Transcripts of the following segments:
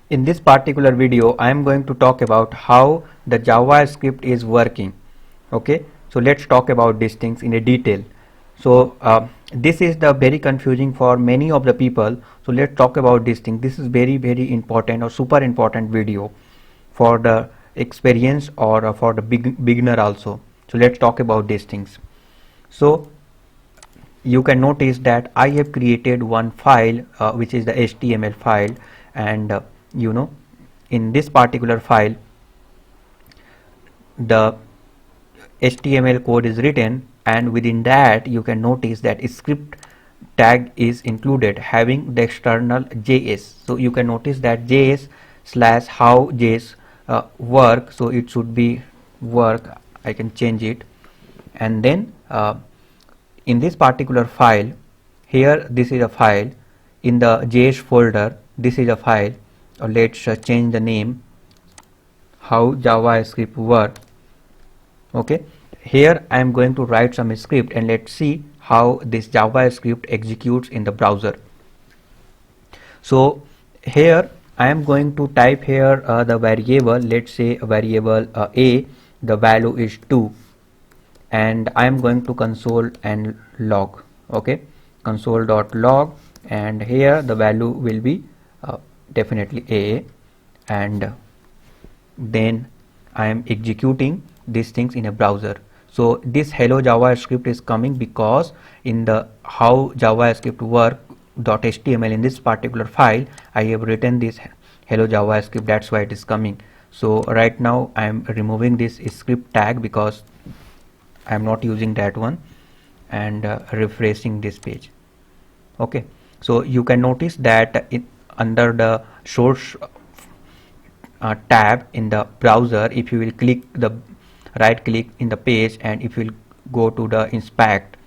In this particular video, I am going to talk about how the JavaScript is working. Okay, so let's talk about these things in a detail. So this is the very confusing for many of the people. So let's talk about this thing. This is very important or super important video for the experience or for the beginner also. So let's talk about these things. So you can notice that I have created one file which is the HTML file, and in this particular file the HTML code is written, and within that you can notice that script tag is included having the external JS. So you can notice that JS / how JS work, so it should be work. I can change it, and then in this particular file here, this is a file in the JS folder. This is a file, let's change the name, how JavaScript work. Okay, here I am going to write some script, and let's see how this JavaScript executes in the browser. So here I am going to type here the variable, let's say variable a, the value is 2, and I am going to console and log. Okay, console.log, and here the value will be definitely a, and then I am executing these things in a browser. So this hello JavaScript is coming because in the how JavaScript work.html, in this particular file I have written this hello JavaScript, that's why it is coming. So right now I am removing this script tag because I am not using that one, and refreshing this page. Okay, so you can notice that under the source tab in the browser, if you will click the right click in the page, and if you will go to the inspect,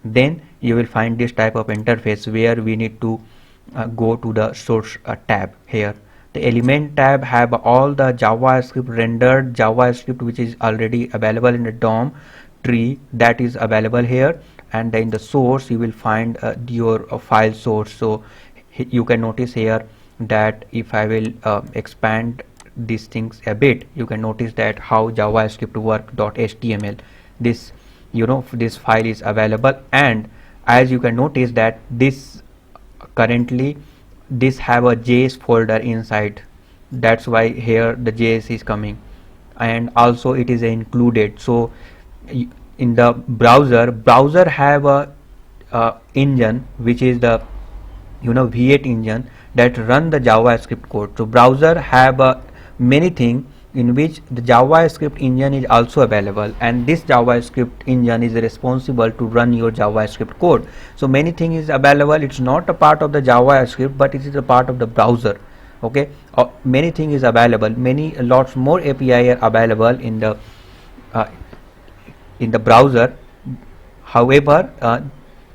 then you will find this type of interface where we need to go to the source tab. Here the element tab have all the JavaScript, rendered JavaScript which is already available in the DOM tree, that is available here, and in the source you will find your file source. So you can notice here that if I will expand these things a bit, you can notice that how JavaScript work.html, this this file is available, and as you can notice that this currently this have a JS folder inside, that's why here the JS is coming, and also it is included. So in the browser have a engine which is the V8 engine that run the JavaScript code. So browser have many things in which the JavaScript engine is also available, and this JavaScript engine is responsible to run your JavaScript code. So many things is available, it's not a part of the JavaScript, but it is a part of the browser. Okay, many things is available, lots more API are available in the browser. However,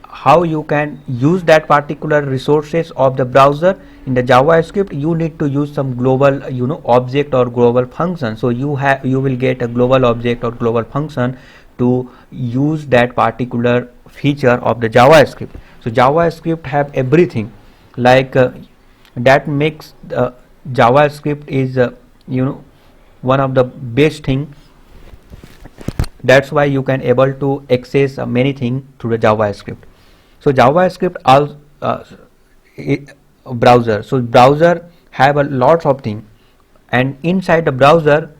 how you can use that particular resources of the browser in the JavaScript, you need to use some global object or global function. So you will get a global object or global function to use that particular feature of the JavaScript. So JavaScript have everything like that makes JavaScript is one of the best thing. That's why you can able to access many things through the JavaScript. So JavaScript also browser. So browser have a lots of things, and inside the browser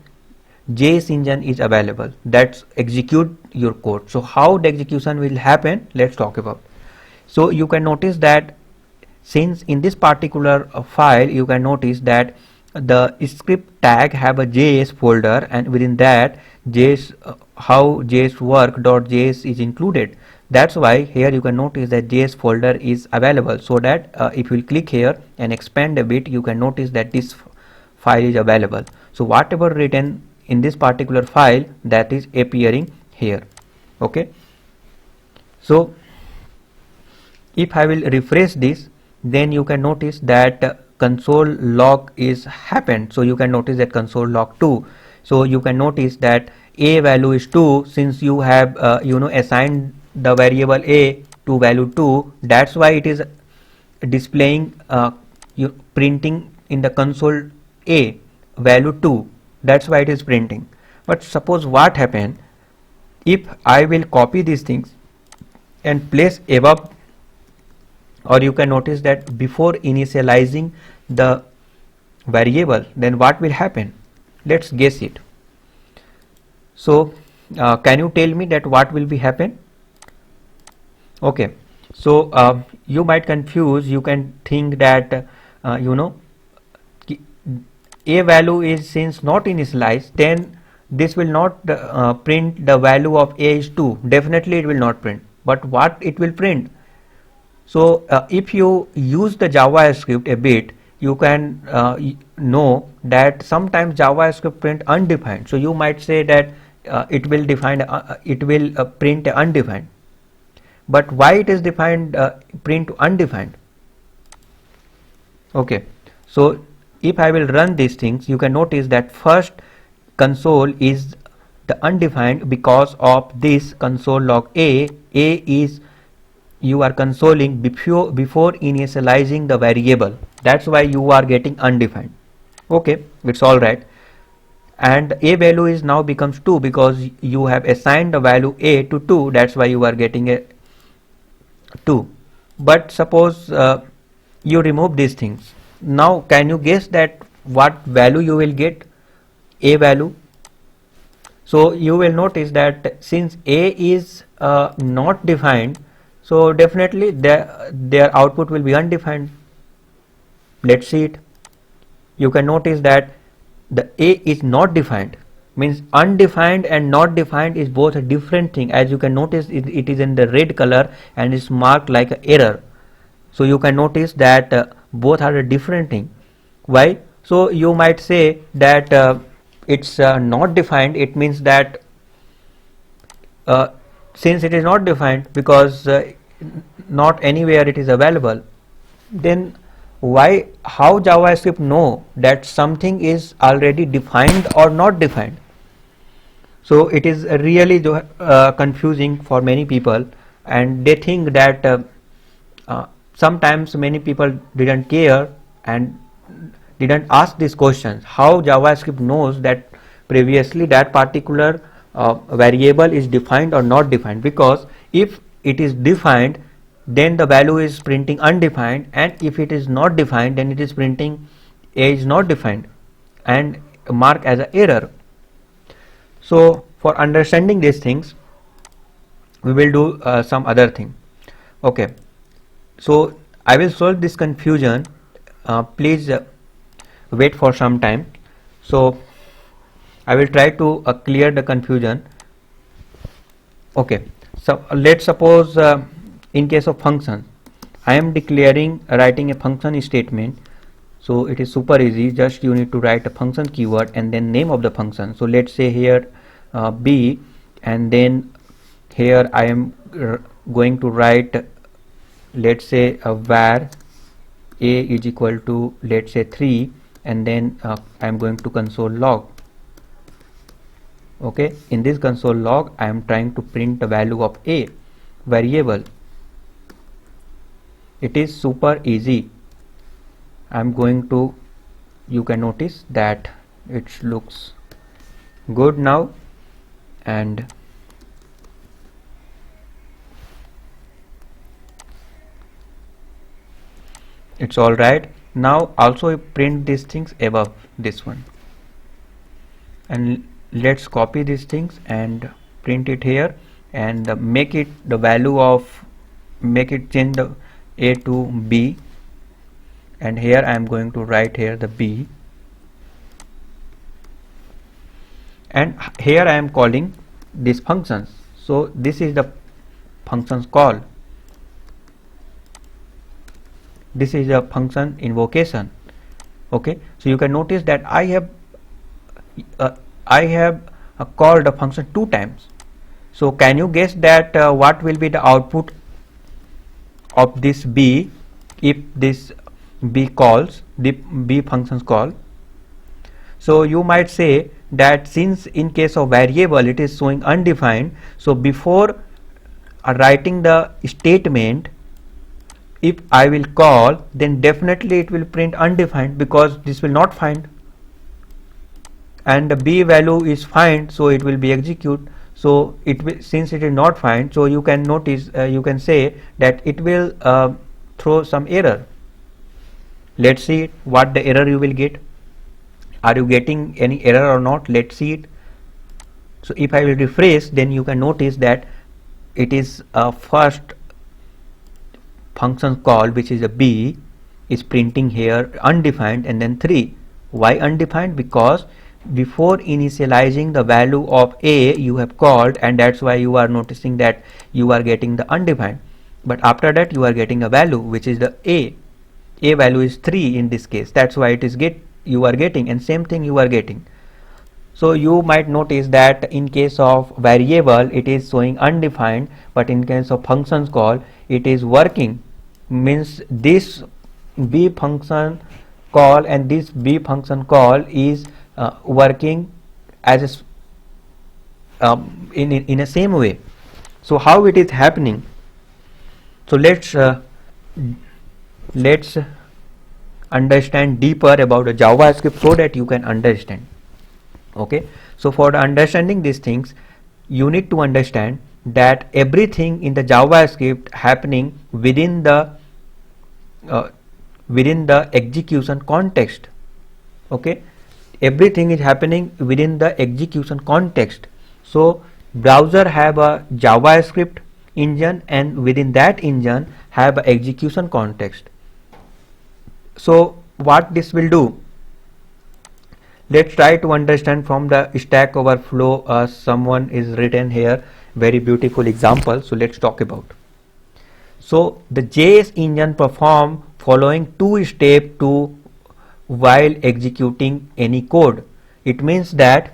JS engine is available that execute your code. So how the execution will happen, let's talk about. So you can notice that since in this particular file you can notice that the script tag have a JS folder, and within that JS how JS work.js is included. That's why here you can notice that JS folder is available, so that if you will click here and expand a bit, you can notice that this file is available. So whatever written in this particular file, that is appearing here. Okay, so if I will refresh this, then you can notice that console log is happened. So you can notice that console log 2. So you can notice that a value is 2, since you have assigned the variable a to value 2, that's why it is displaying printing in the console A value 2, that's why it is printing. But suppose what happen if I will copy these things and place above, or you can notice that before initializing the variable, then what will happen? Let's guess it. So can you tell me that what will be happen? Okay, so you might confuse, you can think that a value is since not initialized, then this will not print the value of a is 2. Definitely it will not print, but what it will print? So if you use the JavaScript a bit, you can know that sometimes JavaScript print undefined. So you might say that it will print undefined. But why it is defined print undefined? Okay, so if I will run these things, you can notice that first console is the undefined because of this console log A. A is you are consoling before initializing the variable. That's why you are getting undefined. Okay, it's all right. And a value is now becomes 2 because you have assigned the value a to 2. That's why you are getting a 2. But suppose you remove these things. Now can you guess that what value you will get? A value. So you will notice that since a is not defined, so definitely their output will be undefined. Let's see it. You can notice that the a is not defined, means undefined and not defined is both a different thing. As you can notice, it is in the red color and is marked like an error. So you can notice that both are a different thing. Why? So you might say that it's not defined. It means that since it is not defined, because not anywhere it is available, then how JavaScript know that something is already defined or not defined? So it is really confusing for many people, and they think that sometimes many people didn't care and didn't ask these questions. How JavaScript knows that previously that particular variable is defined or not defined? Because if it is defined, then the value is printing undefined, and if it is not defined, then it is printing a is not defined and marked as an error. So for understanding these things, we will do some other thing. Okay, so I will solve this confusion. Please wait for some time. So I will try to clear the confusion. Okay, so let's suppose in case of function, I am writing a function statement. So it is super easy, just you need to write a function keyword and then name of the function. So let's say here b, and then here I am going to write, let's say var a is equal to, let's say 3, and then I am going to console log. Okay, in this console log I am trying to print the value of a variable. It is super easy. I am going to, you can notice that it looks good now, and it's all right. Now also print these things above this one, and let's copy these things and print it here, and make it the value of, make it change the a to b, and here I am going to write here the b, and here I am calling these functions. So this is the functions call. This is a function invocation. Okay, so you can notice that I have called the function 2 times. So can you guess that what will be the output of this b if this b calls, the b functions call? So you might say that since in case of variable it is showing undefined, so before writing the statement if I will call, then definitely it will print undefined because this will not find, and the b value is find, so it will be execute. So it will, since it is not find, so you can notice, you can say that it will throw some error. Let's see what the error you will get. Are you getting any error or not? Let's see it. So if I will refresh, then you can notice that it is first function call, which is a b, is printing here undefined and then 3. Why undefined? Because before initializing the value of a you have called, and that's why you are noticing that you are getting the undefined. But after that you are getting a value which is the a value is 3 in this case. That's why it is you are getting, and same thing you are getting. So you might notice that in case of variable it is showing undefined, but in case of functions call it is working. Means this b function call and this b function call is working as a, in a same way. So how it is happening? So let's understand deeper about the JavaScript so that you can understand. Okay, so for the understanding these things, you need to understand that everything in the JavaScript happening within the execution context. Okay, everything is happening within the execution context. So browser have a JavaScript engine, and within that engine have a execution context. So what this will do? Let's try to understand from the Stack Overflow. Someone is written here, very beautiful example. So let's talk about. So the JS engine perform following two steps to while executing any code. It means that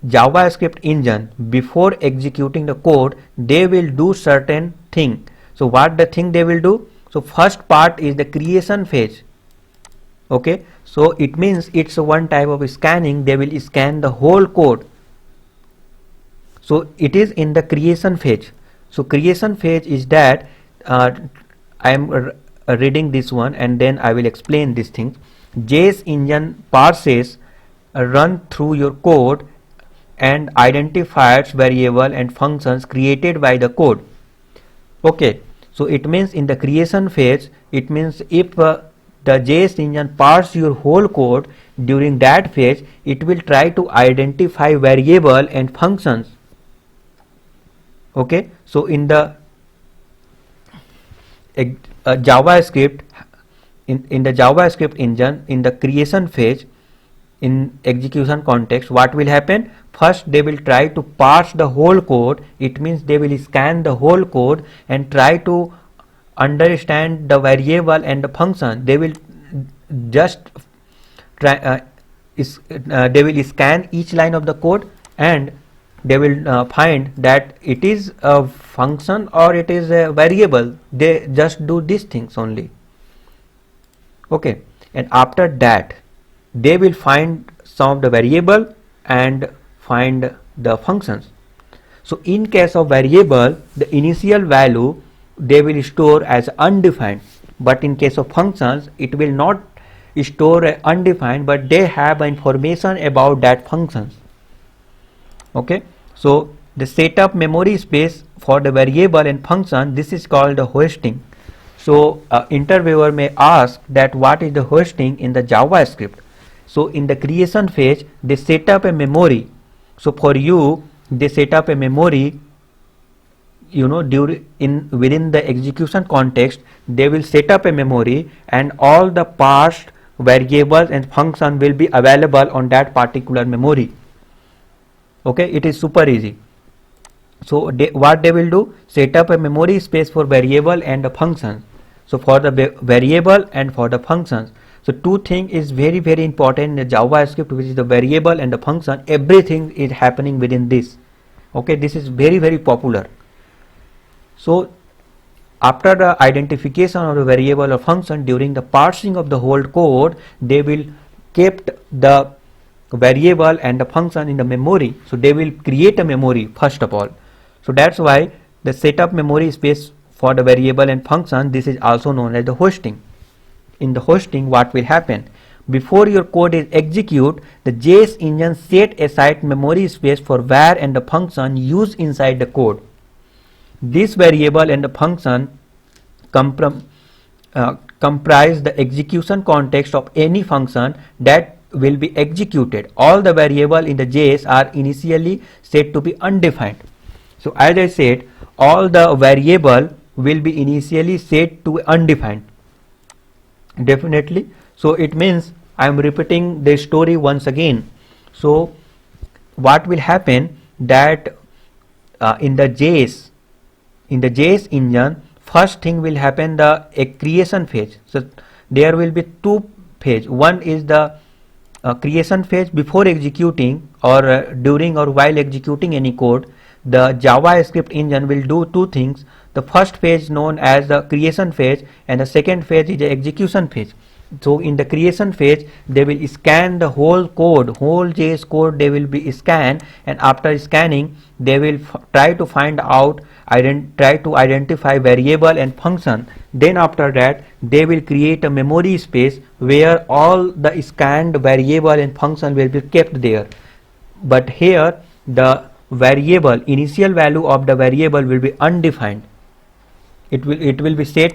JavaScript engine, before executing the code, they will do certain thing. So what the thing they will do? So first part is the creation phase. Okay, so it means it's one type of scanning. They will scan the whole code. So it is in the creation phase. So creation phase is that I am reading this one and then I will explain this thing. JS engine parses run through your code and identifies variable and functions created by the code. Okay, so it means in the creation phase, it means if the JS engine parse your whole code, during that phase it will try to identify variable and functions. Okay, so in the JavaScript in the JavaScript engine, in the creation phase, in execution context, what will happen? First they will try to parse the whole code. It means they will scan the whole code and try to understand the variable and the function. They will just try they will scan each line of the code, and they will find that it is a function or it is a variable. They just do these things only. Okay, and after that they will find some of the variable and find the functions. So in case of variable, the initial value they will store as undefined, but in case of functions it will not store undefined, but they have information about that functions. Okay, so the setup memory space for the variable and function, this is called the hosting. So interviewer may ask that what is the hosting in the JavaScript. So in the creation phase they set up a memory. So for you they set up a memory, you know, within the execution context they will set up a memory, and all the parsed variables and function will be available on that particular memory. Okay, it is super easy. So what they will do, set up a memory space for variable and the function. So for the variable and for the functions, so two things is very important in the JavaScript, which is the variable and the function. Everything is happening within this. Okay, this is very popular. So after the identification of the variable or function, during the parsing of the whole code, they will kept the variable and the function in the memory. So they will create a memory first of all. So that's why the setup memory space for the variable and function. This is also known as the hosting. In the hosting, what will happen? Before your code is execute, the JS engine set aside memory space for var and the function used inside the code. This variable and the function comprise the execution context of any function that will be executed. All the variables in the JS are initially set to be undefined. So as I said, all the variable will be initially set to undefined. Definitely. So it means I am repeating the story once again. So what will happen that in the JS engine, first thing will happen the creation phase. So there will be two phase. One is the creation phase before executing or during or while executing any code. The JavaScript engine will do two things. The first phase known as the creation phase and the second phase is the execution phase. So in the creation phase, they will scan the whole code, whole JS code they will be scanned, and after scanning they will try to find out, try to identify variable and function. Then after that they will create a memory space where all the scanned variable and function will be kept there. But here the variable, initial value of the variable will be undefined. It will be set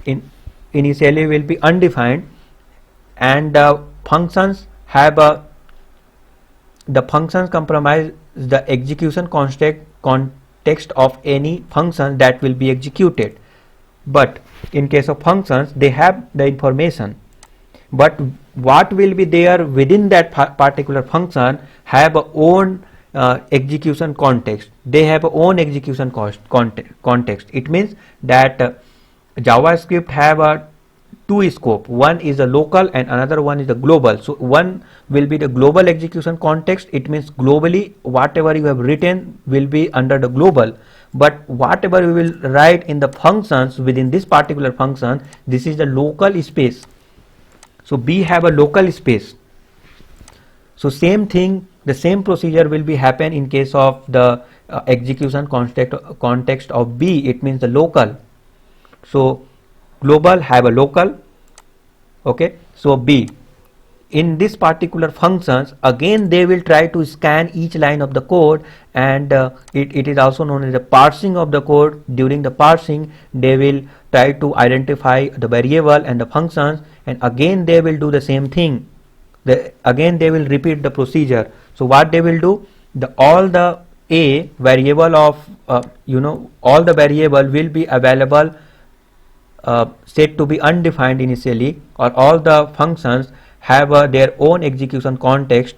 in initially will be undefined, and the functions have the functions comprise the execution context of any function that will be executed. But in case of functions, they have the information, but what will be there within that particular function have a own execution context. They have a own execution context. It means that JavaScript have a two scope. One is a local and another one is the global. So one will be the global execution context. It means globally whatever you have written will be under the global, but whatever we will write in the functions within this particular function, this is the local space. So B have a local space. So same thing, the same procedure will be happen in case of the execution context of B. It means the local. So global have a local. Okay, so B in this particular functions, again they will try to scan each line of the code, and it is also known as the parsing of the code. During the parsing they will try to identify the variable and the functions, and again they will do the same thing. Again they will repeat the procedure. So what they will do, all the A variable of all the variable will be available set to be undefined initially, or all the functions have their own execution context,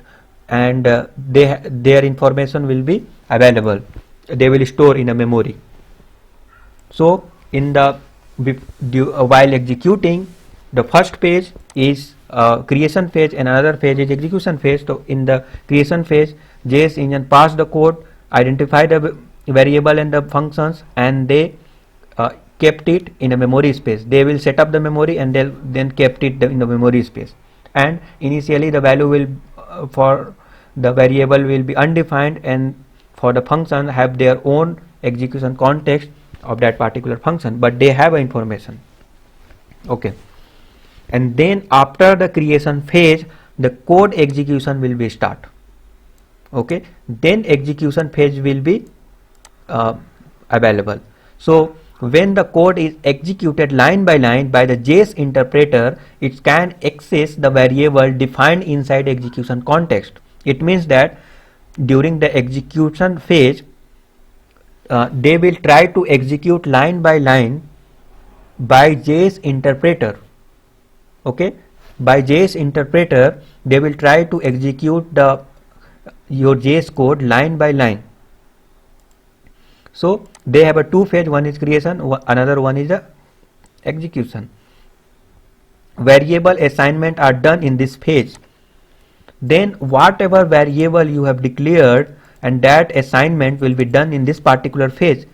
and their information will be available. They will store in a memory. So in the while executing, the first phase is creation phase and another phase is execution phase. So in the creation phase, JS engine pass the code, identify the variable and the functions, and they kept it in a memory space. They will set up the memory and they'll then kept it in the memory space. And initially the value will for the variable will be undefined, and for the function have their own execution context of that particular function, but they have information. Okay, and then after the creation phase, the code execution will be start. Okay, then execution phase will be available. So when the code is executed line by line by the JS interpreter, it can access the variable defined inside execution context. It means that during the execution phase, they will try to execute line by line by JS interpreter. Okay, by JS interpreter they will try to execute your JS code line by line. So they have a two phase, one is creation, another one is the execution. Variable assignment are done in this phase. Then whatever variable you have declared, and that assignment will be done in this particular phase.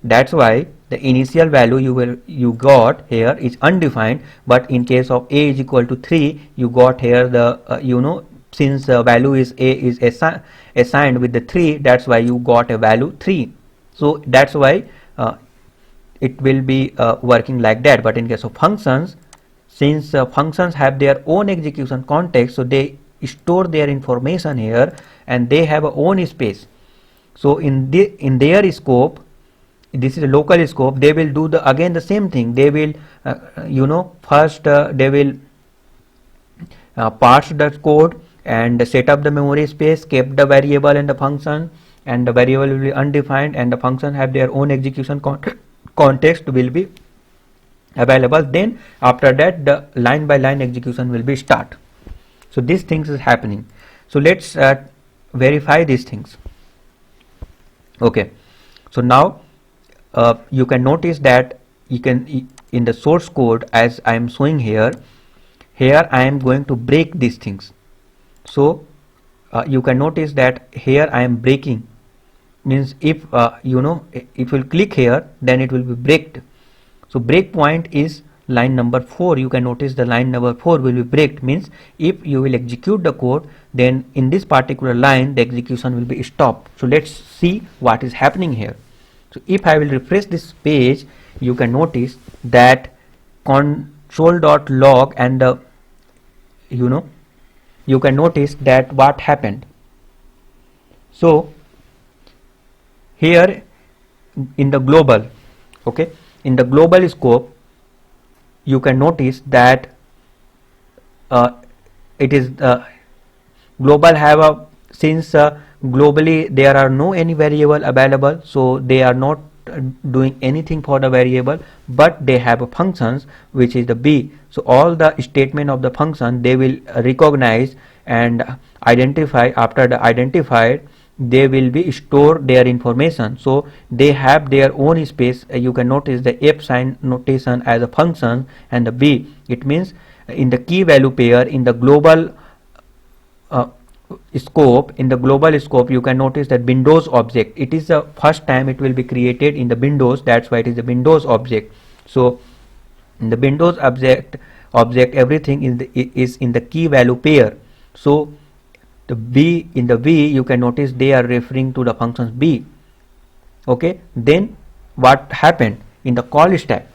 That's why the initial value you got here is undefined, but in case of A is equal to 3, you got here the since value is A is assigned with the 3, that's why you got a value 3. So that's why it will be working like that. But in case of functions, since functions have their own execution context, so they store their information here and they have a own space. So in their scope, this is a local scope, they will do again the same thing. They will first they will parse the code and set up the memory space, keep the variable and the function, and the variable will be undefined and the function have their own execution context will be available. Then after that the line by line execution will be start. So these things is happening. So let's verify these things. Okay, so now you can notice that you can in the source code, as I am showing here I am going to break these things. So you can notice that here I am breaking, means if if you click here then it will be breaked. So break point is line number 4. You can notice the line number 4 will be breaked, means if you will execute the code, then in this particular line the execution will be stopped. So let's see what is happening here. So if I will refresh this page, you can notice that console.log and the you can notice that what happened. So here in the global, okay, in the global scope, you can notice that it is global have a, since globally there are no any variable available, so they are not doing anything for the variable, but they have a functions which is the B. So all the statement of the function they will recognize and identify. After the identified, they will be store their information. So they have their own space. You can notice the F sign notation as a function and the B. It means in the key value pair in the global scope, in the global scope you can notice that Windows object, it is the first time it will be created in the Windows, that's why it is the Windows object. So in the Windows object everything is in the key value pair. So the B, in the V you can notice they are referring to the functions B. Okay, then what happened in the call stack?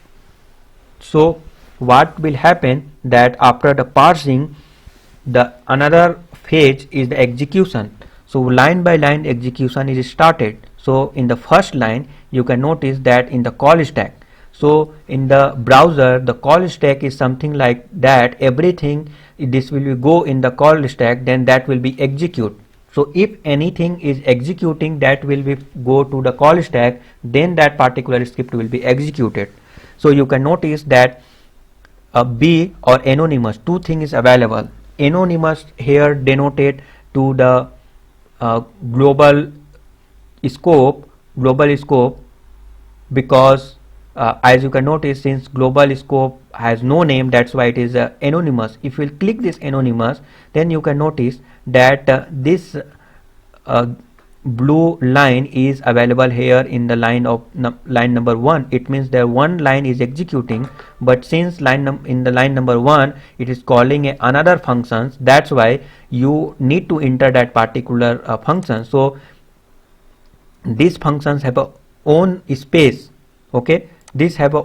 So what will happen that after the parsing, the another phase is the execution. So line by line execution is started. So in the first line you can notice that in the call stack, so in the browser the call stack is something like that, everything this will be go in the call stack, then that will be execute. So if anything is executing, that will be go to the call stack, then that particular script will be executed. So you can notice that B or anonymous, two things is available. Anonymous here denoted to the global scope, because as you can notice, since global scope has no name, that's why it is anonymous. If you click this anonymous, then you can notice that this blue line is available here in the line of line number 1. It means that one line is executing, but since in the line number 1 it is calling another functions, that's why you need to enter that particular function. So these functions have a own space. Okay, these have a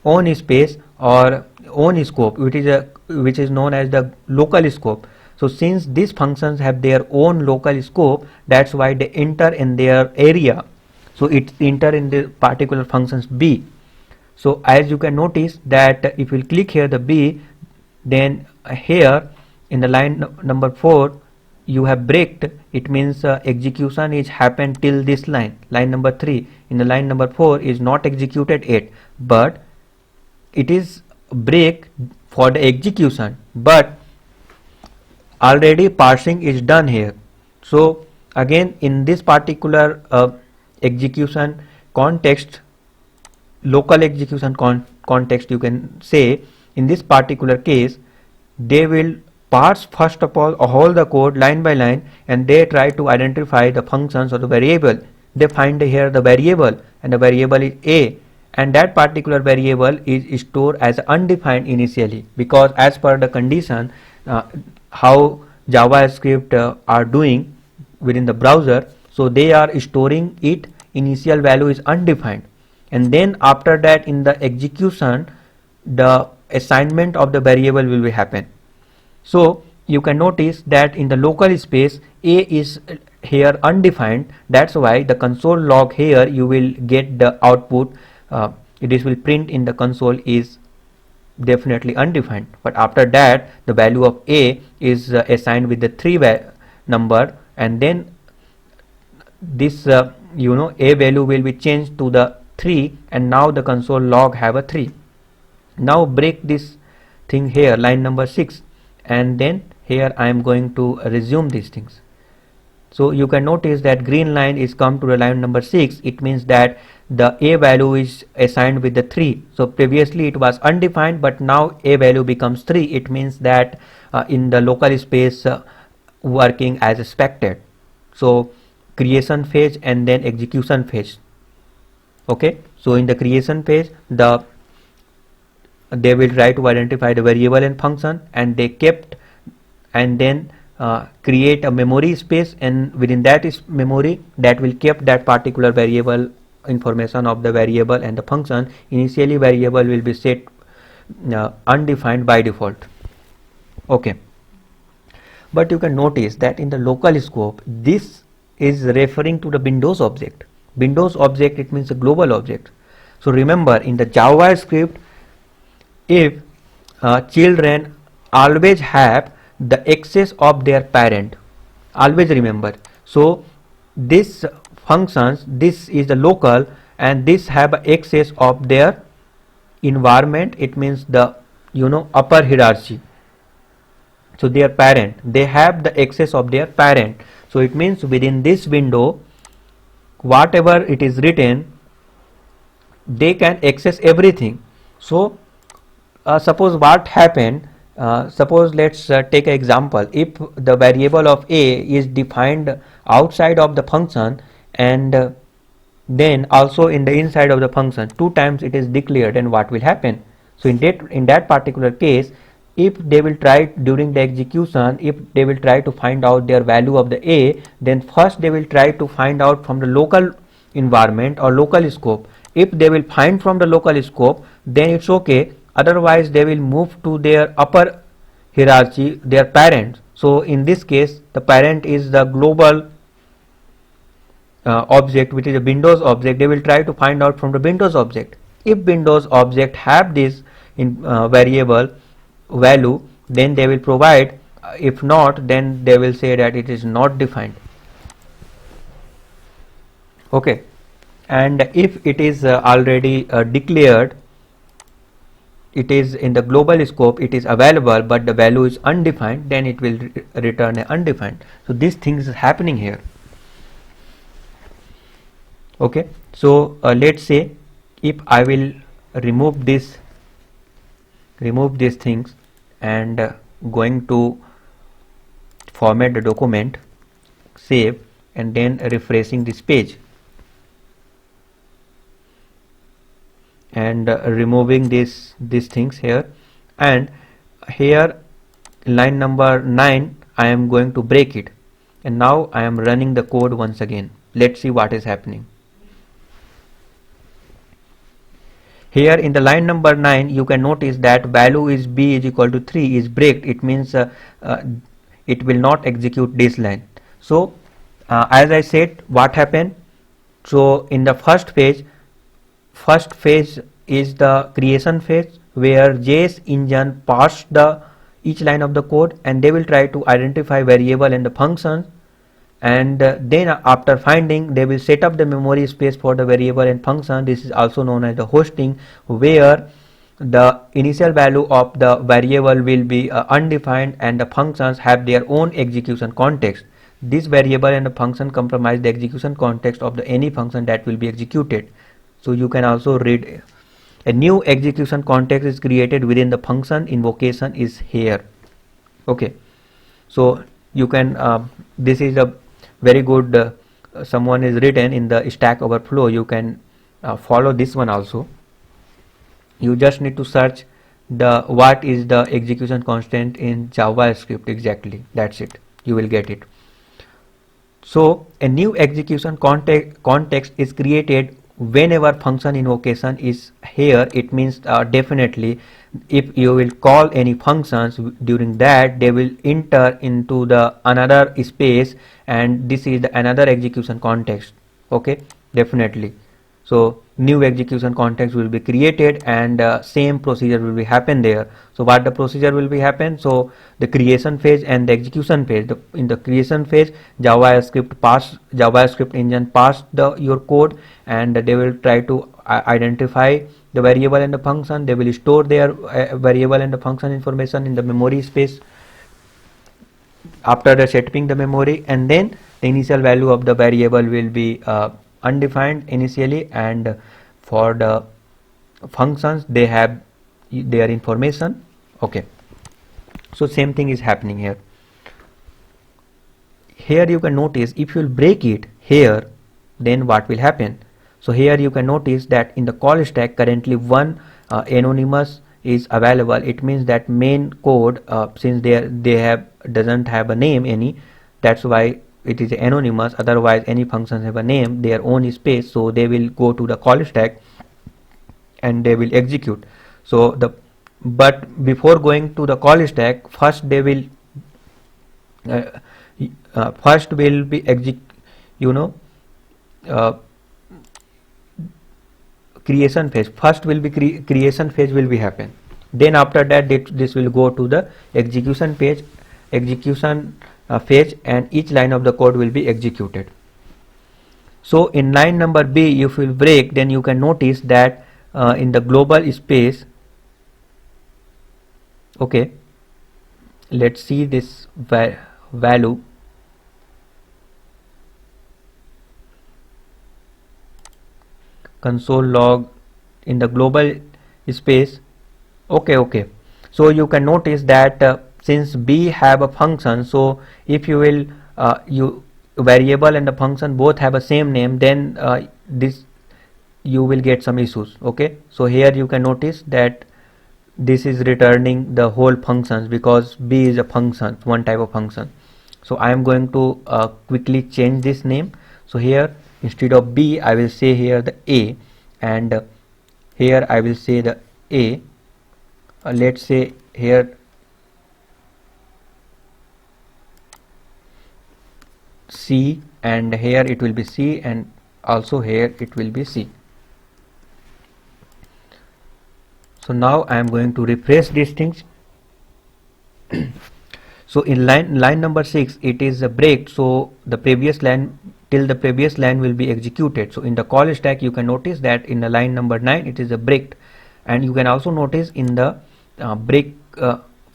own space or own scope, which is known as the local scope. So since these functions have their own local scope, that's why they enter in their area. So it enter in the particular functions B. So as you can notice that if you click here the B, then here in the line number 4 you have breaked. It means execution is happened till this line number 3. In the line number 4 is not executed yet, but it is break for the execution, but already parsing is done here. So again in this particular execution context, local execution context, you can say in this particular case they will parse first of all the code line by line, and they try to identify the functions or the variable. They find here the variable, and the variable is A, and that particular variable is stored as undefined initially, because as per the condition how JavaScript are doing within the browser, so they are storing it. Initial value is undefined, and then after that in the execution the assignment of the variable will be happen. So you can notice that in the local space a is here undefined. That's why the console log here you will get the output, this will print in the console is definitely undefined, but after that the value of a is assigned with the 3 number, and then this a value will be changed to the 3, and now the console log have a 3. Now break this thing here, line number 6, and then here I am going to resume these things. So you can notice that green line is come to the line number 6. It means that the a value is assigned with the 3. So previously it was undefined, but now a value becomes 3. It means that in the local space working as expected. So creation phase and then execution phase. Okay, so in the creation phase they will try to identify the variable and function, and they kept and then create a memory space, and within that is memory that will keep that particular variable information of the variable and the function. Initially variable will be set undefined by default. Okay, but you can notice that in the local scope this is referring to the Windows object. Windows object, it means a global object. So remember, in the JavaScript, if children always have the access of their parent, always remember. So this functions, this is the local, and this have access of their environment. It means the upper hierarchy. So their parent, they have the access of their parent. So it means within this window whatever it is written, they can access everything. So suppose what happened, suppose let's take an example. If the variable of a is defined outside of the function, and then also in the inside of the function 2 times it is declared, and what will happen? So in that particular case, if they will try during the execution, if they will try to find out their value of the a, then first they will try to find out from the local environment or local scope. If they will find from the local scope, then it's okay. Otherwise they will move to their upper hierarchy, their parents. So in this case the parent is the global object, which is a Windows object. They will try to find out from the Windows object. If Windows object have this variable value, then they will provide. If not, then they will say that it is not defined. Okay, and if it is already declared, it is in the global scope, it is available, but the value is undefined, then it will return a undefined. So these things is happening here. Okay, so let's say if I will remove these things and going to format the document, save, and then refreshing this page and removing these things here, and here line number 9 I am going to break it, and now I am running the code once again. Let's see what is happening. Here in the line number 9 you can notice that value is b is equal to 3 is breaked. It means it will not execute this line. So as I said, what happened? So in the first phase is the creation phase, where JS engine parsed each line of the code, and they will try to identify variable and the functions, and then after finding, they will set up the memory space for the variable and function. This is also known as the hosting, where the initial value of the variable will be undefined, and the functions have their own execution context. This variable and the function comprise the execution context of any function that will be executed. So you can also read a new execution context is created within the function. Invocation is here. Okay, so you can this is a very good someone is written in the Stack Overflow. You can follow this one also. You just need to search the what is the execution constant in JavaScript exactly. That's it. You will get it. So a new execution context is created whenever function invocation is here. It means definitely if you will call any functions, during that they will enter into the another space, and this is the another execution context. Okay, definitely. So new execution context will be created, and same procedure will be happen there. So what the procedure will be happen? So the creation phase and the execution phase. In the creation phase, JavaScript engine pass your code, and they will try to identify the variable and the function. They will store their variable and the function information in the memory space after the setting the memory, and then the initial value of the variable will be undefined initially, and for the functions they have their information. Okay, so same thing is happening here. Here you can notice if you will break it here, then what will happen? So here you can notice that in the call stack currently one anonymous is available. It means that main code, since they have doesn't have a name any, that's why it is anonymous. Otherwise any functions have a name, their own space, so they will go to the call stack and they will execute. So but before going to the call stack, first they will first will be creation phase. First will be creation phase will be happen, then after that this will go to the execution phase, and each line of the code will be executed. So in line number B, if you will break, then you can notice that in the global space, okay, let's see this value. Console log in the global space. Okay, so you can notice that since B have a function, so if you will you variable and the function both have a same name, then this you will get some issues. Okay, so here you can notice that this is returning the whole functions because B is a function, one type of function. So I am going to quickly change this name. So here instead of B I will say here the A, and here I will say the A. Let's say here C, and here it will be C, and also here it will be C. So now I am going to refresh these things. So in line number 6 it is a break, so the previous line till the previous line will be executed. So in the call stack you can notice that in the line number 9 it is a break, and you can also notice in the break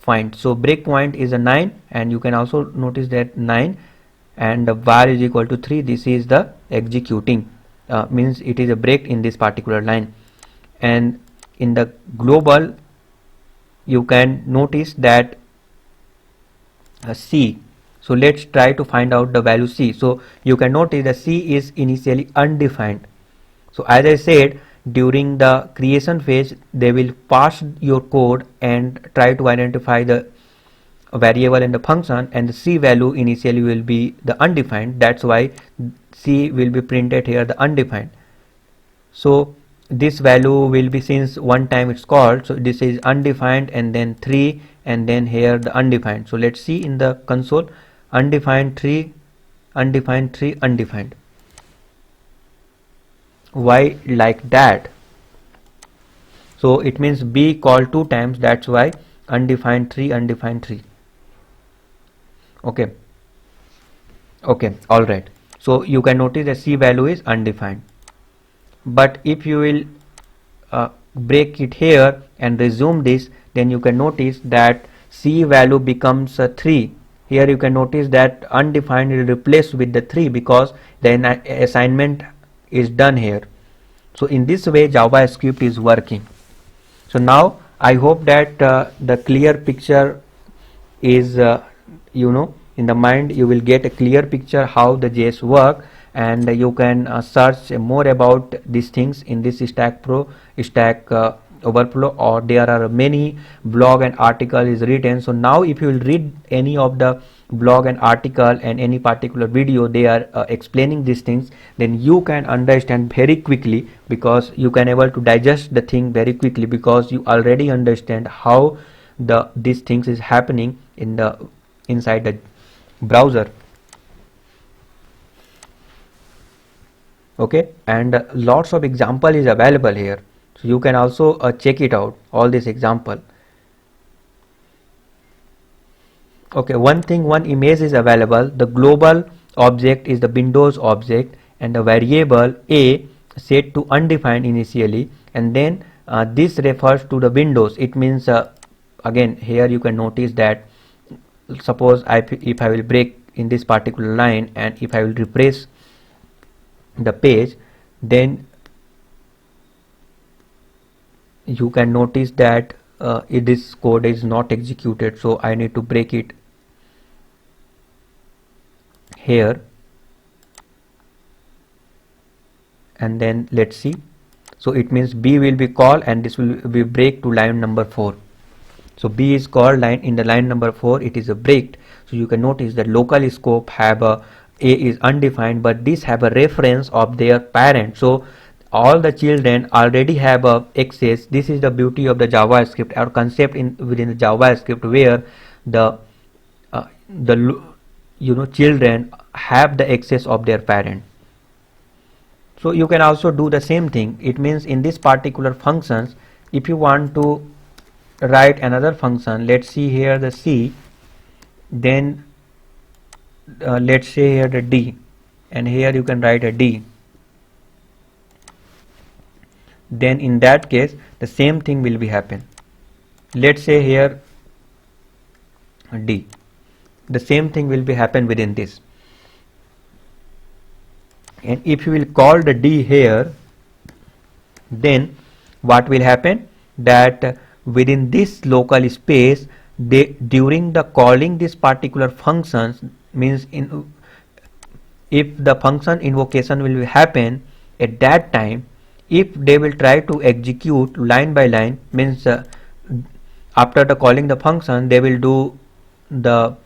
point. So break point is a 9, and you can also notice that 9 and the var is equal to 3. This is the executing, means it is a break in this particular line. And in the global you can notice that C. So let's try to find out the value C. So you can notice that C is initially undefined. So as I said, during the creation phase they will pass your code and try to identify the variable and the function, and the C value initially will be the undefined. That's why C will be printed here the undefined. So this value will be, since one time it's called, so this is undefined, and then 3, and then here the undefined. So let's see in the console, undefined 3, undefined 3, undefined. Why like that? So it means B called 2 times, that's why undefined 3, undefined 3. Okay, alright. So you can notice the C value is undefined. But if you will break it here and resume this, then you can notice that C value becomes 3. Here you can notice that undefined is replaced with the 3 because the assignment is done here. So in this way JavaScript is working. So now I hope that the clear picture is in the mind. You will get a clear picture how the JS work, and you can search more about these things in this Stack Pro, Stack overflow, or there are many blog and article is written. So now if you will read any of the blog and article and any particular video they are explaining these things, then you can understand very quickly, because you can able to digest the thing very quickly, because you already understand how these things is happening in the inside the browser. Okay, and lots of example is available here, so you can also check it out, all this example. Okay, one image is available. The global object is the Windows object, and the variable a set to undefined initially, and then this refers to the Windows. It means again here you can notice that, suppose if I will break in this particular line, and if I will refresh the page, then you can notice that this code is not executed. So I need to break it here, and then let's see. So it means B will be called, and this will be break to line number 4. So B is called in the line number 4, it is a break. So you can notice that local scope have a is undefined, but this have a reference of their parent. So all the children already have a access. This is the beauty of the JavaScript, or concept within the JavaScript, where the children have the access of their parent. So you can also do the same thing. It means in this particular functions, if you want to write another function, let's see here the C, then let's say here the D, and here you can write a D. Then in that case the same thing will be happen. Let's say here D, the same thing will be happen within this. And if you will call the D here, then what will happen, that within this local space, during the calling this particular functions, means if the function invocation will happen at that time, if they will try to execute line by line, means after the calling the function, they will do the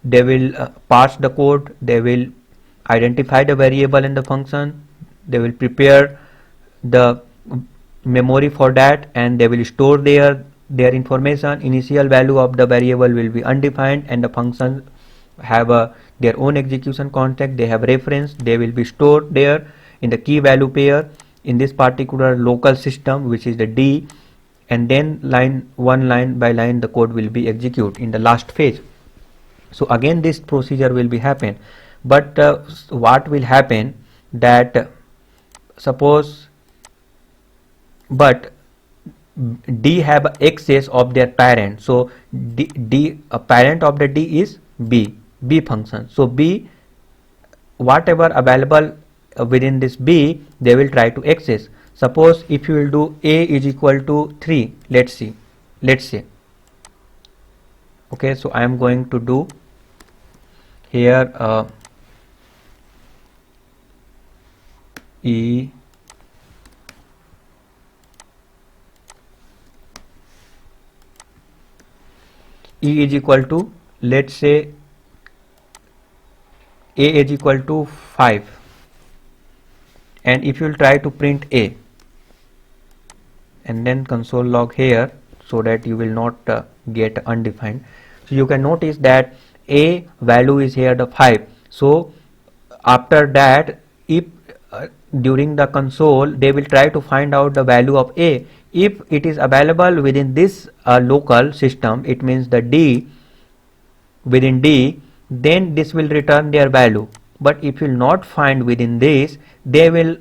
they will parse the code, they will identify the variable in the function, they will prepare the memory for that, and they will store their information. Initial value of the variable will be undefined, and the function have their own execution context, they have reference, they will be stored there in the key value pair in this particular local system, which is the D, and then line by line the code will be executed in the last phase. So again this procedure will be happen, but what will happen, that suppose but D have access of their parent. So a parent of the D is B function. So B, whatever available within this B, they will try to access. Suppose if you will do A is equal to 3, let's say. Okay, so I am going to do here E is equal to, let's say A is equal to 5, and if you will try to print A, and then console log here, so that you will not get undefined. So you can notice that A value is here the 5. So after that, if during the console they will try to find out the value of A, if it is available within this local system, it means the D, within D, then this will return their value. But if you will not find within this, they will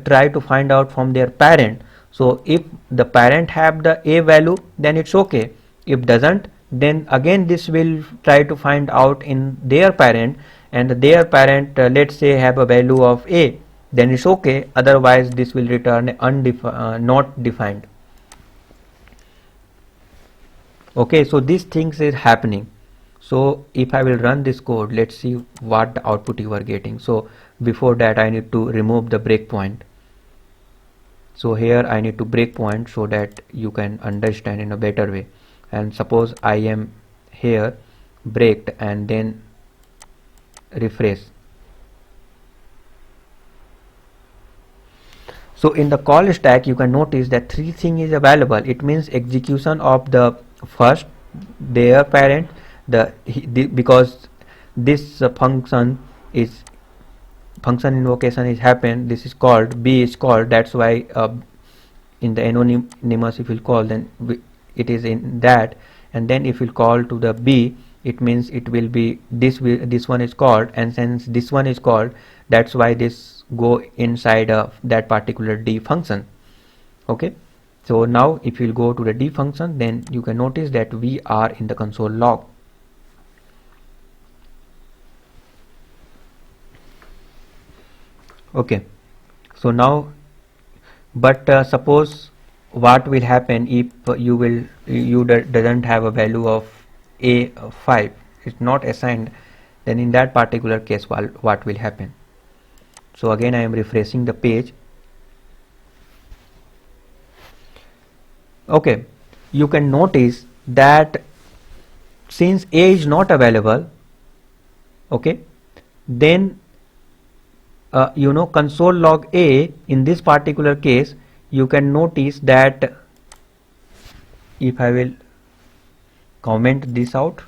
try to find out from their parent. So if the parent have the A value, then it's okay. If doesn't, then again this will try to find out in their parent, and their parent let's say have a value of A, then it's okay. Otherwise this will return not defined. Okay, so these things is happening. So if I will run this code, let's see what the output you are getting. So before that I need to remove the breakpoint. So here I need to break point so that you can understand in a better way. And suppose I am here breaked and then refresh. So in the call stack you can notice that three things is available. It means execution of the first their parent, because this function invocation is happened, this is called, b is called, that's why in the anonymous if you call, then it is in that, and then if you call to the b, it means it will be this one is called, and since this one is called, that's why this go inside of that particular d function. Okay, so now if you go to the d function, then you can notice that we are in the console log. Okay, so now but suppose what will happen if you doesn't have a value of a5, it's not assigned, then in that particular case what will happen? So again I am refreshing the page. Okay, you can notice that since a is not available, okay, then console log a, in this particular case you can notice that if I will comment this out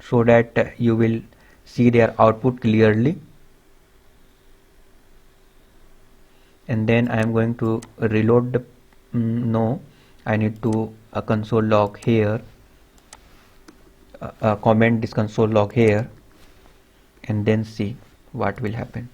so that you will see their output clearly, and then I am going to reload the no, I need to console log here, comment this console log here, and then see what will happen.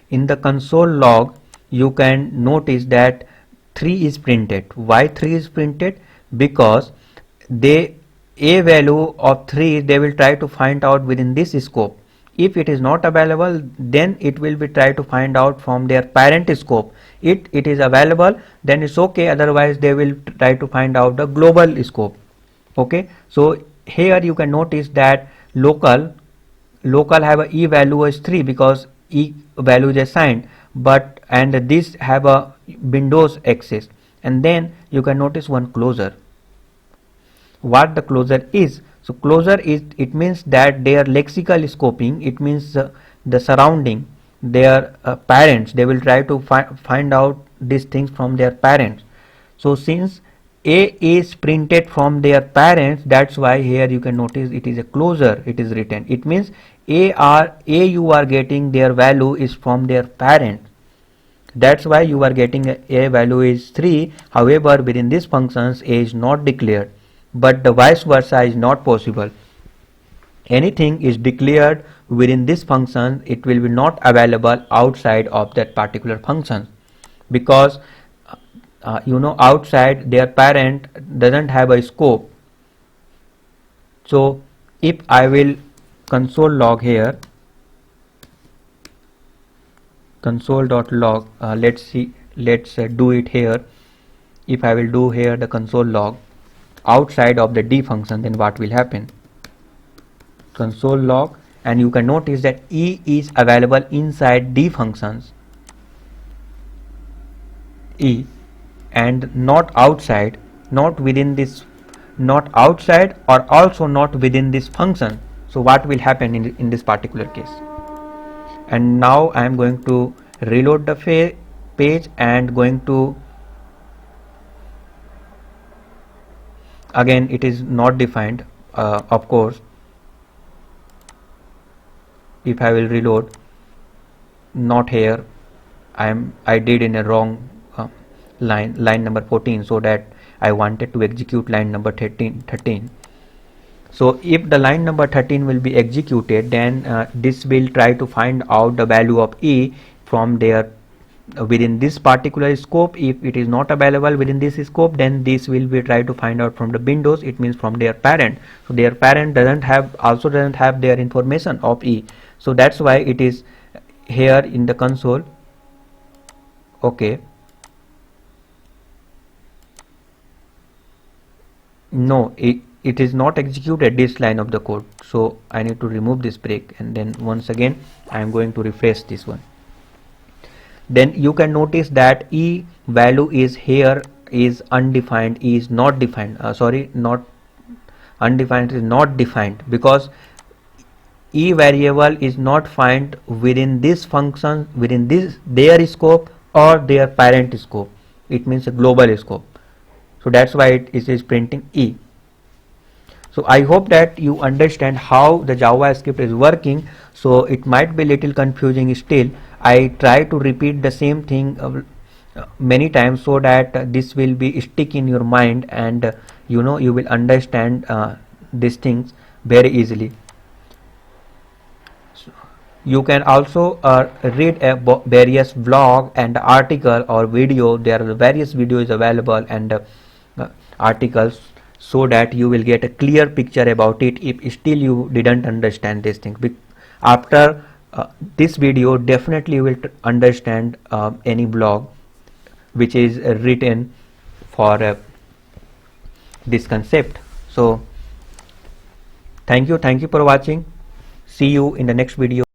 In the console log you can notice that 3 is printed. Why 3 is printed? Because a value of 3 they will try to find out within this scope. If it is not available, then it will be try to find out from their parent scope. It is available, then it's okay, otherwise they will try to find out the global scope. Okay, so here you can notice that local have a e value as 3 because e value is assigned, but and this have a Windows access, and then you can notice one closure. What the closure is? So closure is, it means that their lexical scoping, it means the surrounding, their parents, they will try to find out these things from their parents. So since a is printed from their parents, that's why here you can notice it is a closure, it is written. It means a you are getting their value is from their parent, that's why you are getting a value is 3. However, within these functions a is not declared, but the vice versa is not possible. Anything is declared within this function, it will be not available outside of that particular function, because outside their parent doesn't have a scope. So if I will console log here, console.log, let's see, let's do it here. If I will do here the console log outside of the d function, then what will happen? Console log, and you can notice that e is available inside d functions, e, and not outside, not within this, not outside or also not within this function. So what will happen in this particular case? And now I am going to reload the page and going to, again it is not defined, of course. If I will reload, not here, I did in a wrong line number 14, so that I wanted to execute line number 13. So if the line number 13 will be executed, then this will try to find out the value of e from their within this particular scope. If it is not available within this scope, then this will be try to find out from the Windows, it means from their parent. So their parent doesn't have their information of e, so that's why it is here in the console. Okay, no, it is not executed this line of the code, so I need to remove this break, and then once again I am going to refresh this one. Then you can notice that e value is here is undefined, is not defined, not undefined, is not defined, because e variable is not found within this function, within this their scope or their parent scope. It means a global scope, so that's why it is printing e. So I hope that you understand how the JavaScript is working. So it might be little confusing still. I try to repeat the same thing many times so that this will be stick in your mind, and you know, you will understand these things very easily. So you can also read various blog and article or video. There are various videos available and articles, so that you will get a clear picture about it if still you didn't understand this thing. After this video, definitely you will understand any blog which is written for this concept. So thank you for watching. See you in the next video.